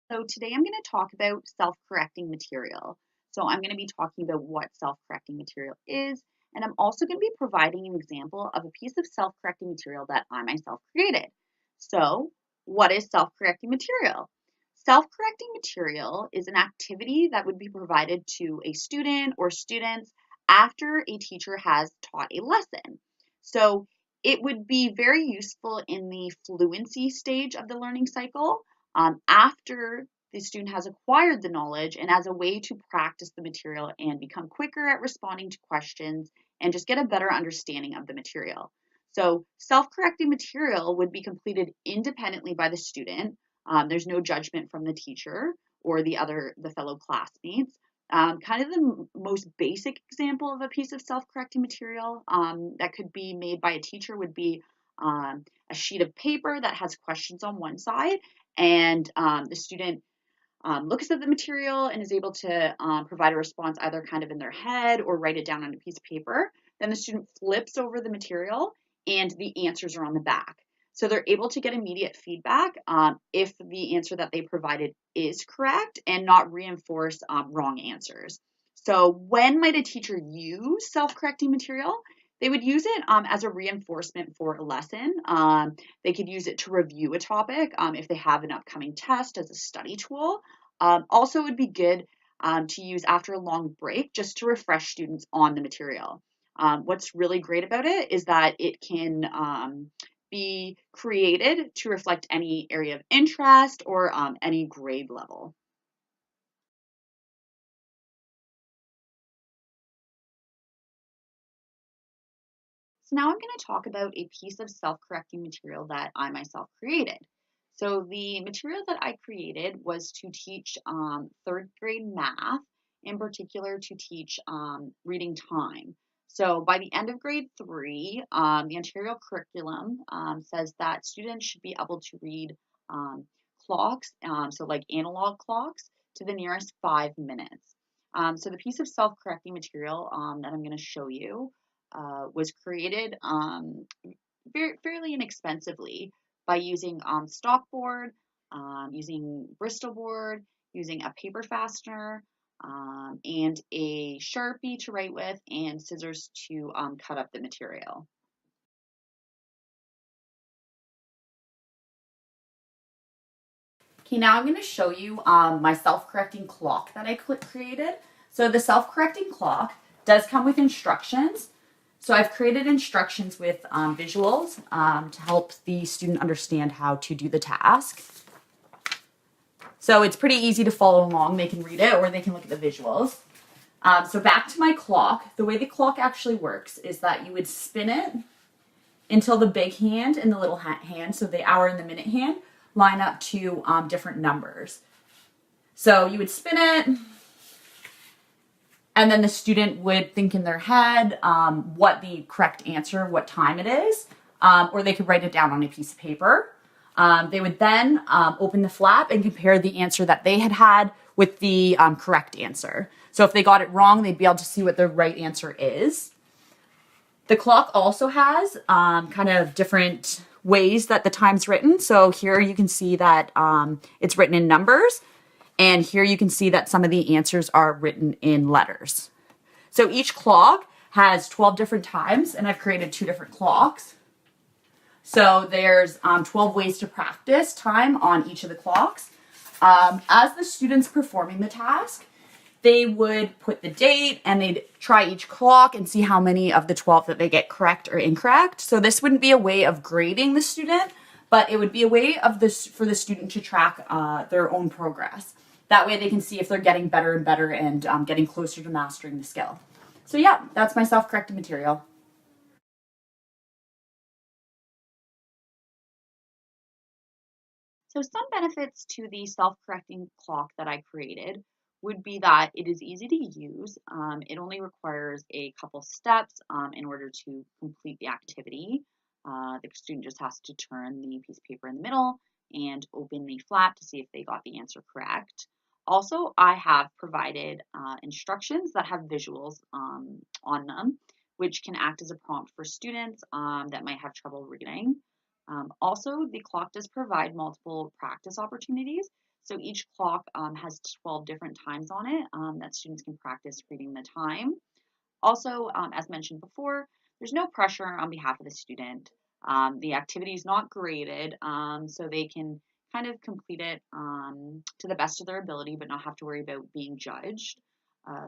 So today I'm going to talk about self-correcting material. So I'm going to be talking about what self-correcting material is, and I'm also going to be providing an example of a piece of self-correcting material that I myself created. So what is self-correcting material? Self-correcting material is an activity that would be provided to a student or students after a teacher has taught a lesson. So it would be very useful in the fluency stage of the learning cycle after the student has acquired the knowledge and as a way to practice the material and become quicker at responding to questions and just get a better understanding of the material. So self-correcting material would be completed independently by the student. There's no judgment from the teacher or the fellow classmates. Kind of the most basic example of a piece of self-correcting material that could be made by a teacher would be a sheet of paper that has questions on one side, and the student looks at the material and is able to provide a response either kind of in their head or write it down on a piece of paper. Then the student flips over the material and the answers are on the back. So they're able to get immediate feedback if the answer that they provided is correct and not reinforce wrong answers. So when might a teacher use self-correcting material? They would use it as a reinforcement for a lesson. They could use it to review a topic if they have an upcoming test as a study tool. Also, it would be good to use after a long break just to refresh students on the material. What's really great about it is that it can be created to reflect any area of interest or any grade level. So now I'm going to talk about a piece of self-correcting material that I myself created. So the material that I created was to teach third grade math, in particular to teach reading time. So by the end of grade three, the Ontario curriculum says that students should be able to read um, clocks, so like analog clocks, to the nearest 5 minutes. So the piece of self-correcting material that I'm going to show you was created fairly inexpensively by using stock-board, using Bristol board, using a paper fastener, and a Sharpie to write with, and scissors to cut up the material. Okay, now I'm going to show you my self-correcting clock that I created. So the self-correcting clock does come with instructions. So I've created instructions with visuals to help the student understand how to do the task. So it's pretty easy to follow along. They can read it or they can look at the visuals. So back to my clock. The way the clock actually works is that you would spin it until the big hand and the little hand, so the hour and the minute hand, line up to different numbers. So you would spin it, and then the student would think in their head what the correct answer, what time it is, or they could write it down on a piece of paper. They would then open the flap and compare the answer that they had with the correct answer. So if they got it wrong, they'd be able to see what the right answer is. The clock also has kind of different ways that the time's written. So here you can see that it's written in numbers. And here you can see that some of the answers are written in letters. So each clock has 12 different times, and I've created 2 different clocks. So there's 12 ways to practice time on each of the clocks. As the student's performing the task, they would put the date and they'd try each clock and see how many of the 12 that they get correct or incorrect. So this wouldn't be a way of grading the student, but it would be a way of this for the student to track their own progress. That way they can see if they're getting better and better and getting closer to mastering the skill. So yeah, that's my self-corrected material. So some benefits to the self-correcting clock that I created would be that it is easy to use. It only requires a couple steps in order to complete the activity. The student just has to turn the piece of paper in the middle and open the flap to see if they got the answer correct. Also, I have provided instructions that have visuals on them, which can act as a prompt for students that might have trouble reading. Also, the clock does provide multiple practice opportunities. So each clock has 12 different times on it that students can practice reading the time. Also, as mentioned before, there's no pressure on behalf of the student. The activity is not graded, so they can kind of complete it to the best of their ability, but not have to worry about being judged.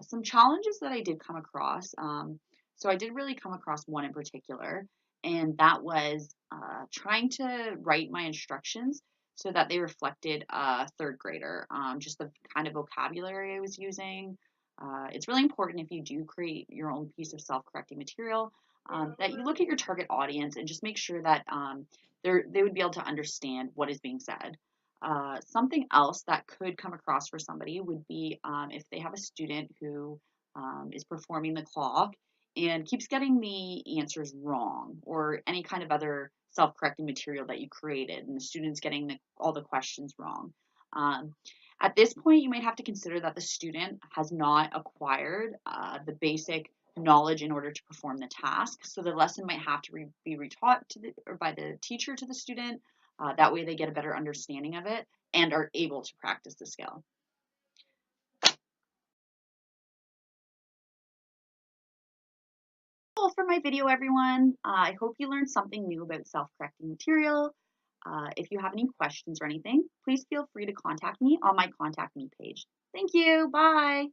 Some challenges that I did come across. So I did really come across one in particular, and that was trying to write my instructions so that they reflected a third grader. Just the kind of vocabulary I was using, it's really important if you do create your own piece of self-correcting material that you look at your target audience and just make sure that they would be able to understand what is being said. Something else that could come across for somebody would be if they have a student who is performing the clock and keeps getting the answers wrong, or any kind of other self-correcting material that you created and the student's getting all the questions wrong. Um, at this point, you might have to consider that the student has not acquired the basic knowledge in order to perform the task. So the lesson might have to be retaught or by the teacher to the student. That way they get a better understanding of it and are able to practice the skill. All for my video, everyone. I hope you learned something new about self-correcting material. If you have any questions or anything, please feel free to contact me on my Contact Me page. Thank you. Bye.